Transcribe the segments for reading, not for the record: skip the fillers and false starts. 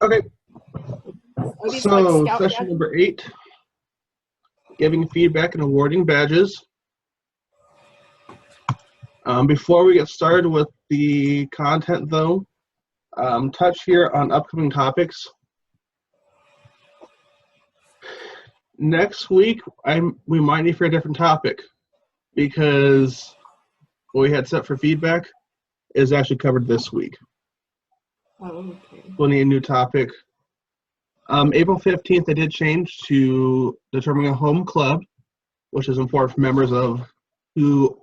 Okay, Are these like so scout session badges? number 8, giving feedback and awarding badges. Before we get started with the content though, touch here on upcoming topics. Next week, we might need for a different topic because what we had set for feedback is actually covered this week. Oh, okay. We'll need a new topic. April 15th, I did change to determining a home club, which is important for members who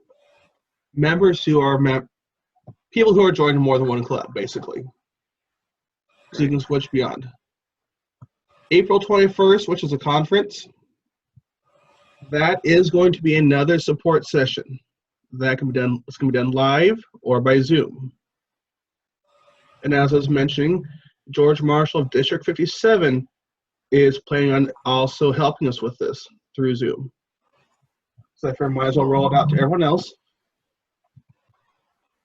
are people who are joining more than one club, basically. So you can switch beyond. April 21st, which is a conference, that is going to be another support session. That can be done. It's going to be done live or by Zoom. And as I was mentioning, George Marshall of District 57 is planning on also helping us with this through Zoom. So I figured I might as well roll it out to everyone else.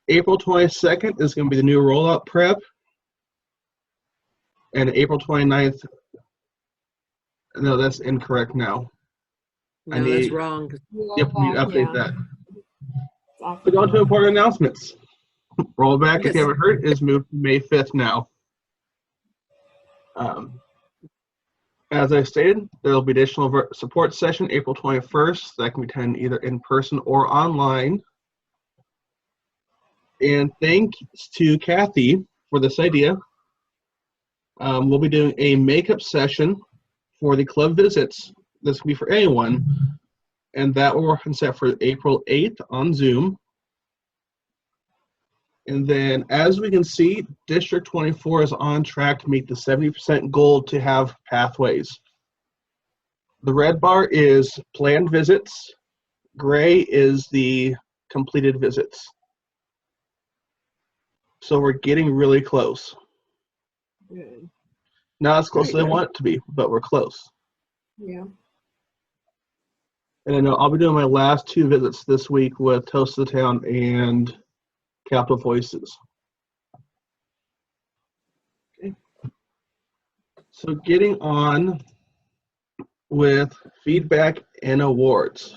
April 22nd is going to be the new rollout prep. And April 29th, no, that's incorrect now. No, that's wrong. Yep, we need to update that. Exactly. So on to important announcements. Rollback, if you haven't heard, is moved May 5th now. As I stated, there will be additional support session April 21st that can be attended either in person or online. And thanks to Kathy for this idea. We'll be doing a makeup session for the club visits. This can be for anyone. And that will work on set for April 8th on Zoom. And then, as we can see, District 24 is on track to meet the 70% goal to have pathways. The red bar is planned visits. Gray is the completed visits. So we're getting really close. Good. Not as close as I want it to be, but we're close. Yeah. And I know I'll be doing my last 2 visits this week with Toast of the Town and Capital Voices. Okay. So getting on with feedback and awards.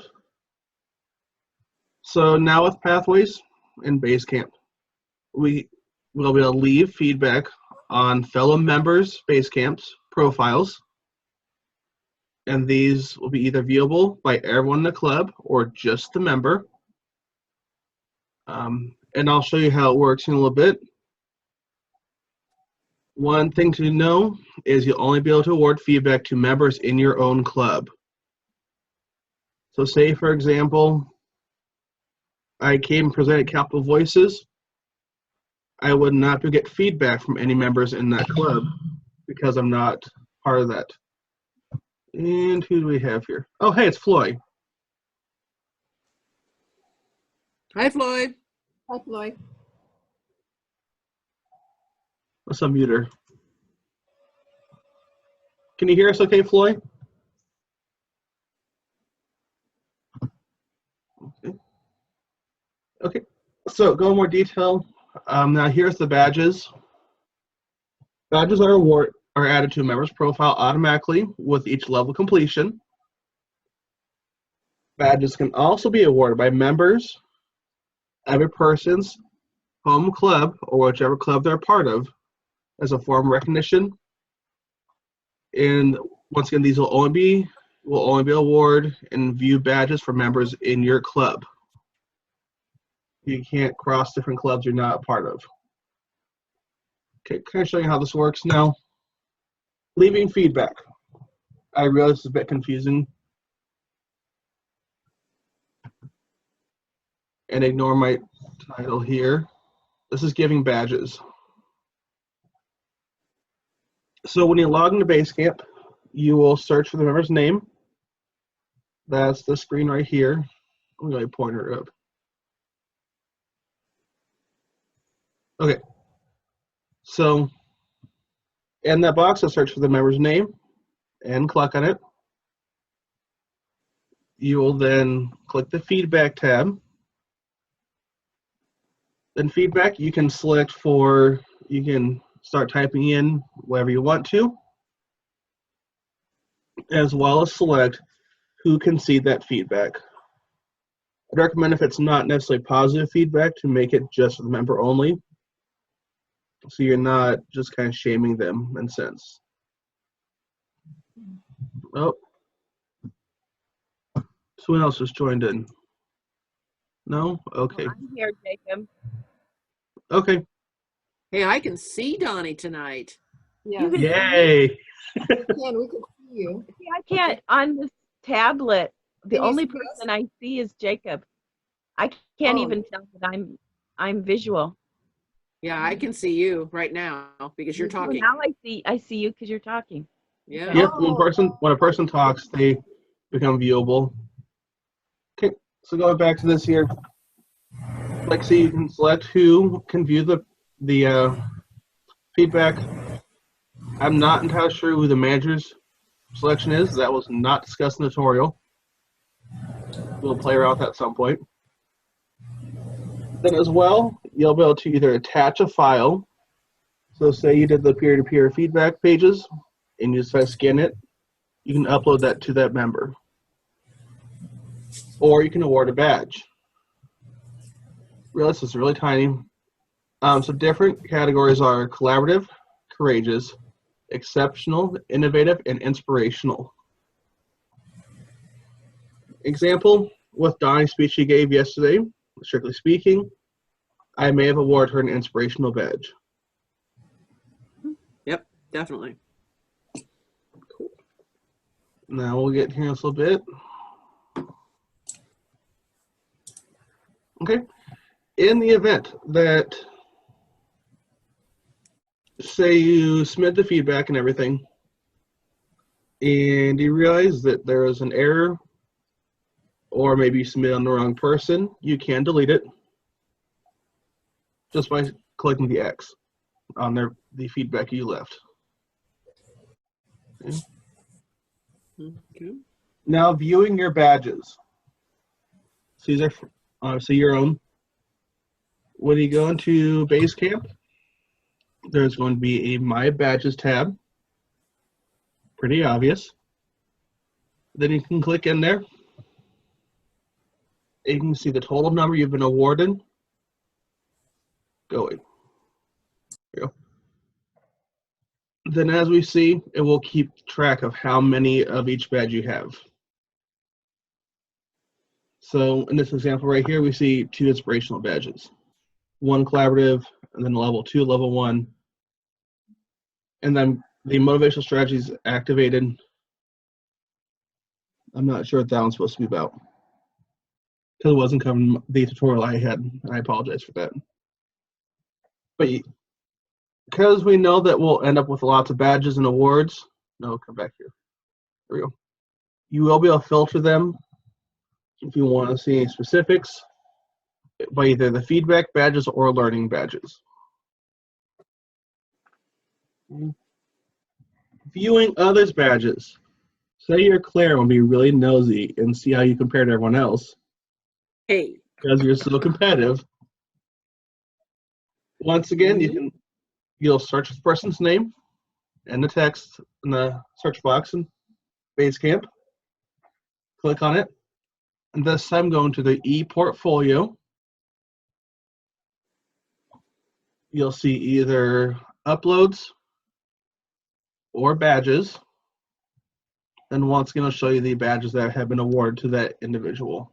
So now with Pathways and Basecamp, we will be able to leave feedback on fellow members' Basecamps profiles. And these will be either viewable by everyone in the club or just the member. And I'll show you how it works in a little bit. One thing to know is you'll only be able to award feedback to members in your own club. So say, for example, I came and presented Capital Voices. I would not be able to get feedback from any members in that club because I'm not part of that. And who do we have here? Oh, hey, it's Floyd. Hi, Floyd. Hi, Floyd. Let's unmute her. Can you hear us okay, Floyd? Okay. So go in more detail. Now here's the badges. Badges are added to a member's profile automatically with each level completion. Badges can also be awarded by members of a person's home club or whichever club they're part of as a form of recognition. And once again, these will only be awarded and view badges for members in your club. You can't cross different clubs you're not a part of. Okay, can I show you how this works now? Leaving feedback. I realize it's a bit confusing. And ignore my title here. This is giving badges. So when you log into Basecamp, you will search for the member's name. That's the screen right here. I'm going to point her up. Okay. So in that box, I'll search for the member's name and click on it. You will then click the feedback tab. Then feedback, you can select for, you can start typing in whatever you want to, as well as select who can see that feedback. I'd recommend, if it's not necessarily positive feedback, to make it just for the member only, so you're not just kind of shaming them in a sense. Oh, someone else just joined in. No? Okay. I'm here, Jacob. Okay. Hey, I can see Donnie tonight. Yes. can- Yay. We can see you. See, I can't on this tablet. The Can you only see us? person I see is Jacob. I can't Oh. even tell that I'm visual. Yeah, I can see you right now because you're So talking. now I see you because you're talking. Yeah. Yep, when a person talks, they become viewable. Okay, so going back to this here, like, see, you can select who can view the feedback. I'm not entirely sure who the manager's selection is. That was not discussed in the tutorial. We'll play around with that at some point. Then as well, you'll be able to either attach a file. So say you did the peer-to-peer feedback pages and you just scan it, you can upload that to that member. Or you can award a badge. Realize it's really tiny. So different categories are collaborative, courageous, exceptional, innovative, and inspirational. Example, with Donnie's speech she gave yesterday, strictly speaking, I may have awarded her an inspirational badge. Yep, definitely. Cool. Now we'll get here in a little bit. Okay. In the event that, say you submit the feedback and everything, and you realize that there is an error, or maybe you submit on the wrong person, you can delete it just by clicking the X on the feedback you left. Okay. Okay. Now, viewing your badges. So these are obviously your own. When you go into Basecamp, there's going to be a My Badges tab. Pretty obvious. Then you can click in there. You can see the total number you've been awarded. Going. There you go. Then as we see, it will keep track of how many of each badge you have. So in this example right here, we see 2 inspirational badges. 1 collaborative, and then level 2, level 1. And then the motivational strategy is activated. I'm not sure what that one's supposed to be about, because it wasn't covering the tutorial I had, and I apologize for that. But because we know that we'll end up with lots of badges and awards, no, come back here. There we go. You will be able to filter them if you want to see any specifics by either the feedback badges or learning badges. Viewing others' badges. Say you're Claire and be really nosy and see how you compare to everyone else Hey. because you're so competitive. Once again, you'll search the person's name and the text in the search box in Basecamp. Click on it. And this time go into the ePortfolio. You'll see either uploads or badges. And once again, I'll show you the badges that have been awarded to that individual.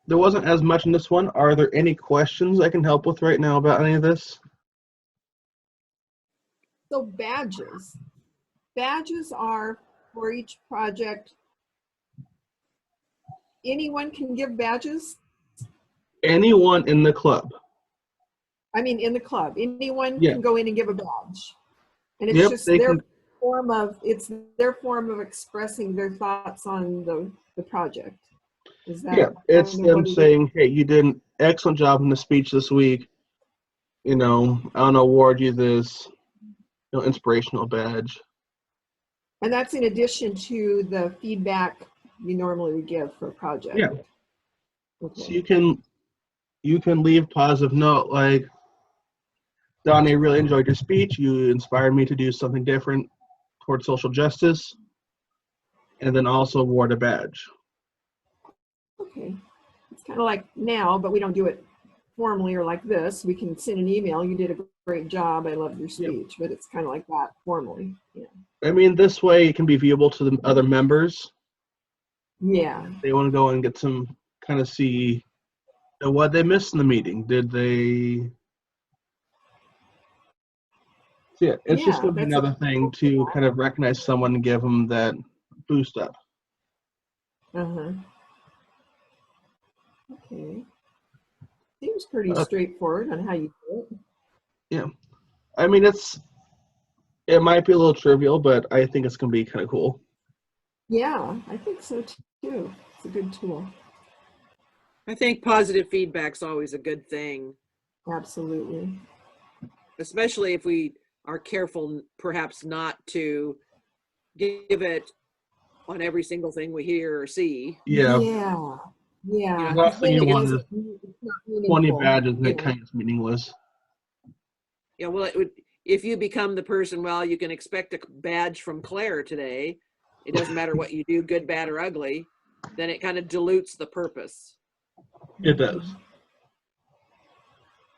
There wasn't as much in this one. Are there any questions I can help with right now about any of this? So badges. Badges are for each project. Anyone can give badges? Anyone in the club. I mean, in the club, anyone Yeah. can go in and give a badge. And it's Yep, just they their can. their form of expressing their thoughts on the project. Is that Yeah, it's kind of them what it is? saying, hey, you did an excellent job in the speech this week. You know, I want to award you this, inspirational badge. And that's in addition to the feedback you normally would give for a project. Yeah. Okay. So you can leave positive note like, Donnie, I really enjoyed your speech. You inspired me to do something different towards social justice, and then also award a badge. Okay. It's kind of like now, but we don't do it formally or like this. We can send an email. You did a great job. I love your speech, but it's kind of like that formally. Yeah. I mean, this way it can be viewable to the other members. Yeah. They want to go and get some kind of see what they missed in the meeting. Did they? So yeah, it's just Yeah, going to be that's another thing to kind of recognize someone and give them that boost up. Uh-huh. Okay. Seems pretty straightforward on how you do it. Yeah, I mean it might be a little trivial, but I think it's going to be kind of cool. Yeah, I think so too. It's a good tool. I think positive feedback's always a good thing, Absolutely. especially if we are careful perhaps not to give it on every single thing we hear or see. Yeah. Yeah. Yeah. You know, The last thing you Then it want is doesn't- it's not 20 meaningful. badges and it Yeah. kind of is meaningless. Yeah, well, it would, if you become the person, well, you can expect a badge from Claire today. It doesn't matter what you do, good, bad, or ugly. Then it kind of dilutes the purpose. It does.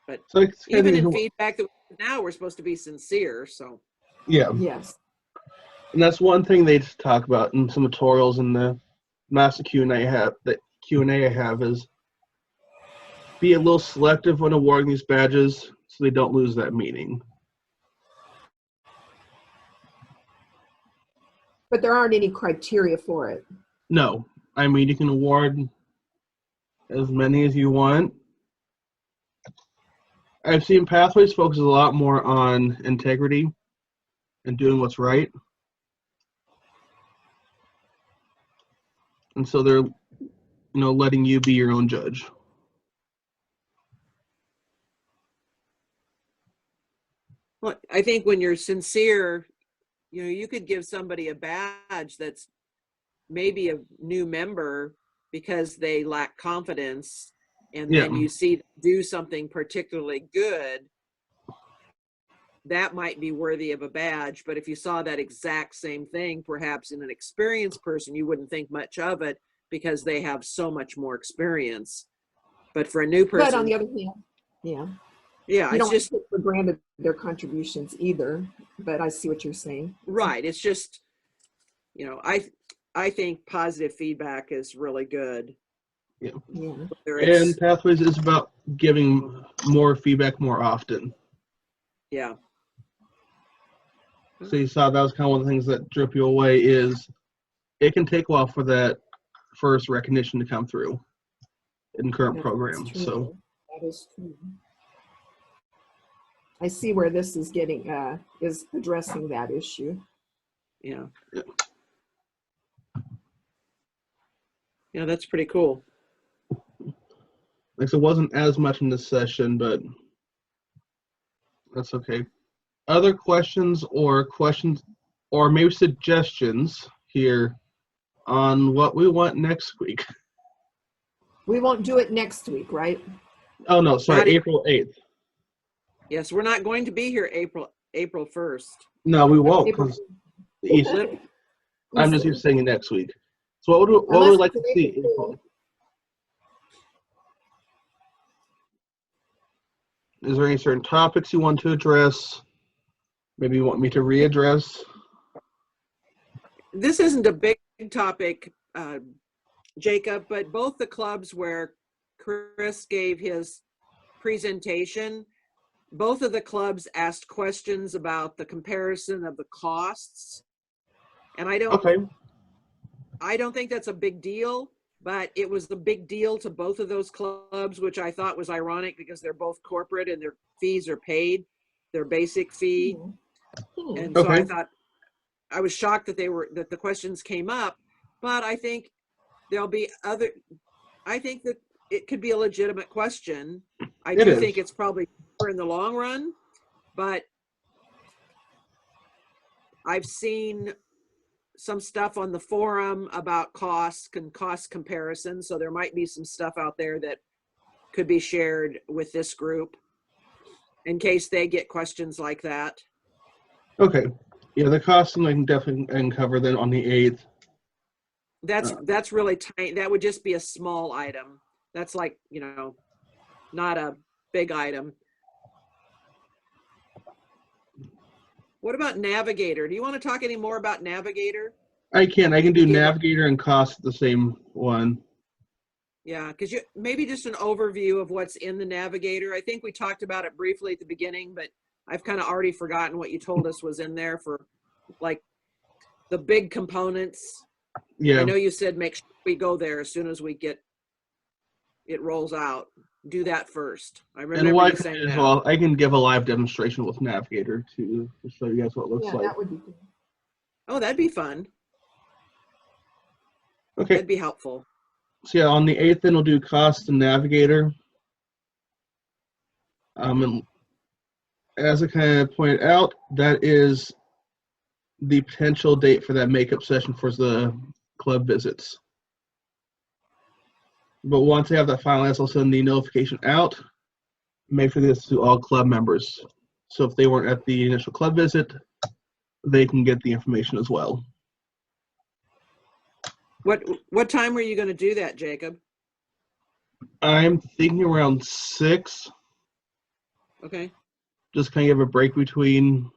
But So it's kind even of, in feedback that now we're supposed to be sincere. So yeah, Yes. and that's one thing they talk about in some tutorials in the master Q&A I have is be a little selective when awarding these badges so they don't lose that meaning. But there aren't any criteria for it. No, I mean you can award as many as you want. I've seen Pathways focus a lot more on integrity and doing what's right. And so they're, letting you be your own judge. well, I think when you're sincere, you could give somebody a badge that's maybe a new member because they lack confidence, and then Yeah. you see them do something particularly good, that might be worthy of a badge. But if you saw that exact same thing, perhaps in an experienced person, you wouldn't think much of it because they have so much more experience. But for a new person, But on the other hand, yeah. yeah, You it's don't just take for granted their contributions either, but I see what you're saying. right. It's just, I think positive feedback is really good. Yeah. Whether it's, And Pathways is about giving more feedback more often. yeah. So you saw that was kind of one of the things that drip you away is it can take a while for that first recognition to come through in current That's program. true. So That is true. I see where this is getting, is addressing that issue. Yeah. Yeah, that's pretty cool. like it wasn't as much in this session, but that's okay. Other questions or maybe suggestions here on what we want next week? We won't do it next week, right? Oh no, sorry, Not e- April 8th. Yes, we're not going to be here April 1st. No, we won't April- because the Easter. Lit- I'm just Easter. saying next week. So what would we Unless like to it's see? April. Is there any certain topics you want to address? Maybe you want me to readdress? This isn't a big topic, Jacob, but both the clubs where Chris gave his presentation, both of the clubs asked questions about the comparison of the costs. And I don't think that's a big deal, but it was the big deal to both of those clubs, which I thought was ironic because they're both corporate and their fees are paid, their basic fee. And so I thought, I was shocked that the questions came up, but I think there'll be I think that it could be a legitimate question. I do think it's probably in the long run, but I've seen some stuff on the forum about costs and cost comparison. So there might be some stuff out there that could be shared with this group. in case they get questions like that. Okay. Yeah, the costume I can definitely cover then on the 8th. That's really tiny. That would just be a small item. That's like, not a big item. What about Navigator? Do you want to talk any more about Navigator? I can do Give- Navigator and cost the same one. Yeah, because maybe just an overview of what's in the Navigator. I think we talked about it briefly at the beginning, but I've kind of already forgotten what you told us was in there for like the big components. Yeah. I know you said make sure we go there as soon as we get it rolls out. Do that first. I And remember what I you can saying do as that. well, I can give a live demonstration with Navigator to show you guys what it looks Yeah, like. that would be good. Oh, that'd be fun. Okay. That'd be helpful. So yeah, on the 8th, then we'll do cost and Navigator. And as I kind of pointed out, that is the potential date for that makeup session for the club visits. But once I have that finalized, I'll send the notification out. Make sure this to all club members. So if they weren't at the initial club visit, they can get the information as well. What time were you going to do that, Jacob? I'm thinking around 6. Okay. Just kind of give a break between.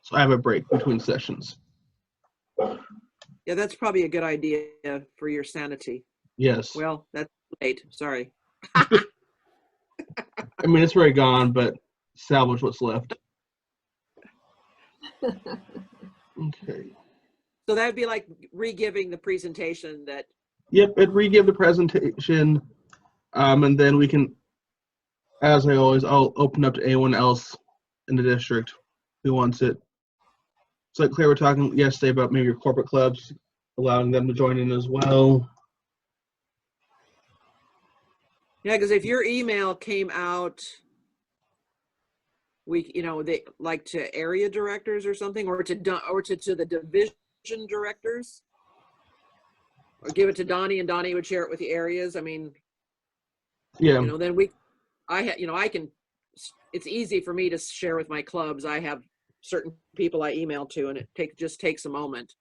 So I have a break between sessions. Yeah, that's probably a good idea for your sanity. Yes. Well, that's late. Sorry. I mean, it's already gone, but salvage what's left. Okay. So that would be like re-giving the presentation that. Yep, it re-give the presentation, and then we can, as I always, I'll open up to anyone else in the district who wants it. So like Claire, we're talking yesterday about maybe your corporate clubs, allowing them to join in as well. Yeah, because if your email came out, they like to area directors or something, or to the division directors, or give it to Donnie and Donnie would share it with the areas. I mean, Yeah. then I can. It's easy for me to share with my clubs. I have certain people I email to, and it just takes a moment.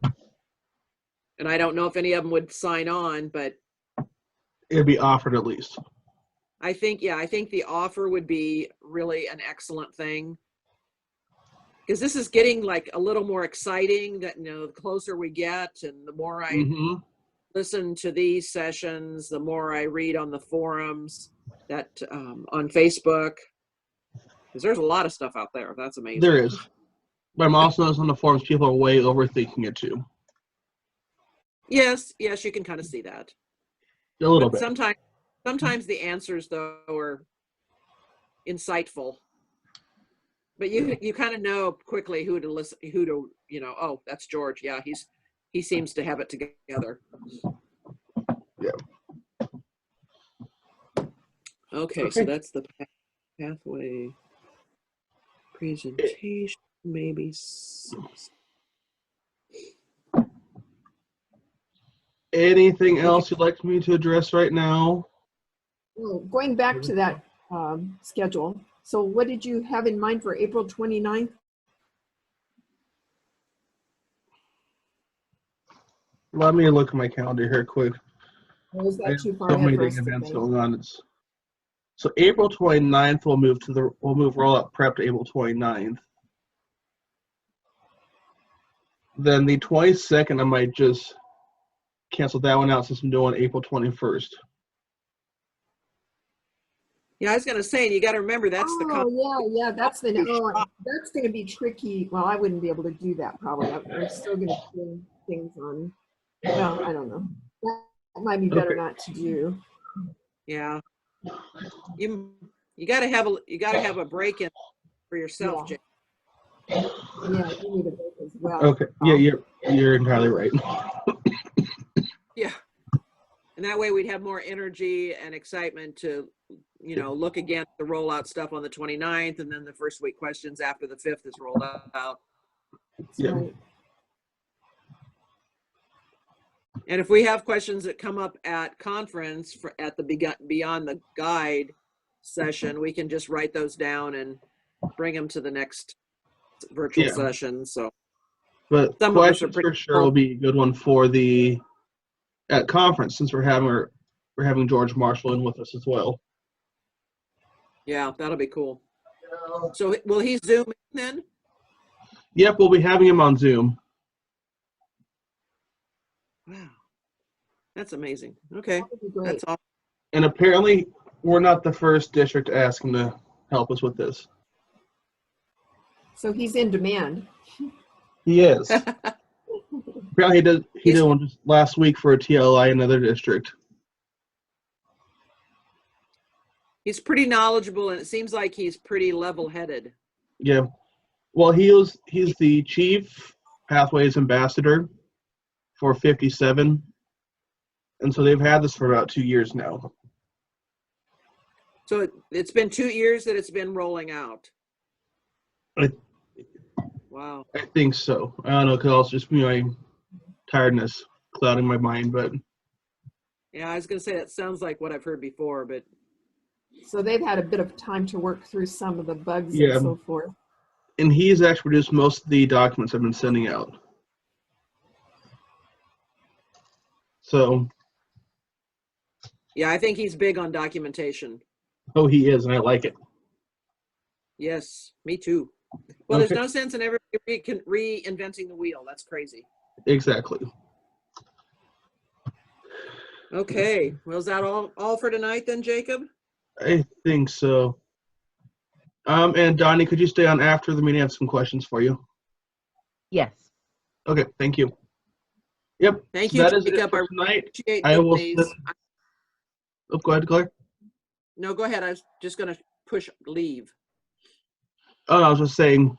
And I don't know if any of them would sign on, but It'd be offered at least. I think the offer would be really an excellent thing. Because this is getting like a little more exciting that, the closer we get and the more I listen to these sessions, the more I read on the forums that on Facebook. Because there's a lot of stuff out there. That's amazing. There is. But I'm also noticing on the forums, people are way overthinking it too. Yes, you can kind of see that. A little But bit. sometimes the answers though are insightful. But you kind of know quickly who to listen, oh, that's George. Yeah, he seems to have it together. Yeah. Okay, so that's the pathway presentation, maybe 6. Anything else you'd like me to address right now? Well, going back to that schedule, so what did you have in mind for April 29th? Let me look at my calendar here quick. Or is I that have too far so ahead many for us to events think? going on. So April 29th, we'll move rollout prep to April 29th. Then the 22nd, I might just cancel that one out since I'm doing April 21st. Yeah, I was going to say, and you got to remember that's yeah, that's that's going to be tricky. Well, I wouldn't be able to do that probably. I'm still going to put things on. Well, I don't know. That might be better not to do. Yeah. You got to have a break in for yourself, Jay. Yeah, you need a break as well. Okay. Yeah, you're entirely right. Yeah. And that way we'd have more energy and excitement to, look again at the rollout stuff on the 29th, and then the first week questions after the 5th is rolled out. Yeah. Right. And if we have questions that come up at conference at the Beyond the Guide session. We can just write those down and bring them to the next virtual Yeah. session. So But some of us are questions pretty for sure will be a good one for the at conference, since we're having George Marshall in with us as well. yeah, that'll be cool. So will he Zoom in then? Yep, we'll be having him on Zoom. Wow, that's amazing. Okay, That would be great. that's all. And apparently, we're not the first district to ask him to help us with this. So he's in demand. He is. Apparently, he did one just last week for a TLI in another district. He's pretty knowledgeable, and it seems like he's pretty level-headed. Yeah. Well, he's the chief pathways ambassador for 57, and so they've had this for about 2 years now. So it's been 2 years that it's been rolling out. I Wow. I think so. I don't know, because also just my tiredness clouding my mind, but Yeah, I was going to say that sounds like what I've heard before, but So they've had a bit of time to work through some of the bugs Yeah. and so forth. and he's actually produced most of the documents I've been sending out. So, yeah, I think he's big on documentation. oh, he is, and I like it. Yes, me too. Well, there's Okay. no sense in ever reinventing the wheel. That's crazy. Exactly. Okay. Well, is that all for tonight then, Jacob? I think so. And Donnie, could you stay on after the meeting? I have some questions for you. Yes. Okay, thank you. Yep. Thank so you, that is it Jacob. for I tonight. appreciate I doing will. these. Oh, go ahead, Claire. No, go ahead. I was just going to push leave. Oh, no, I was just saying.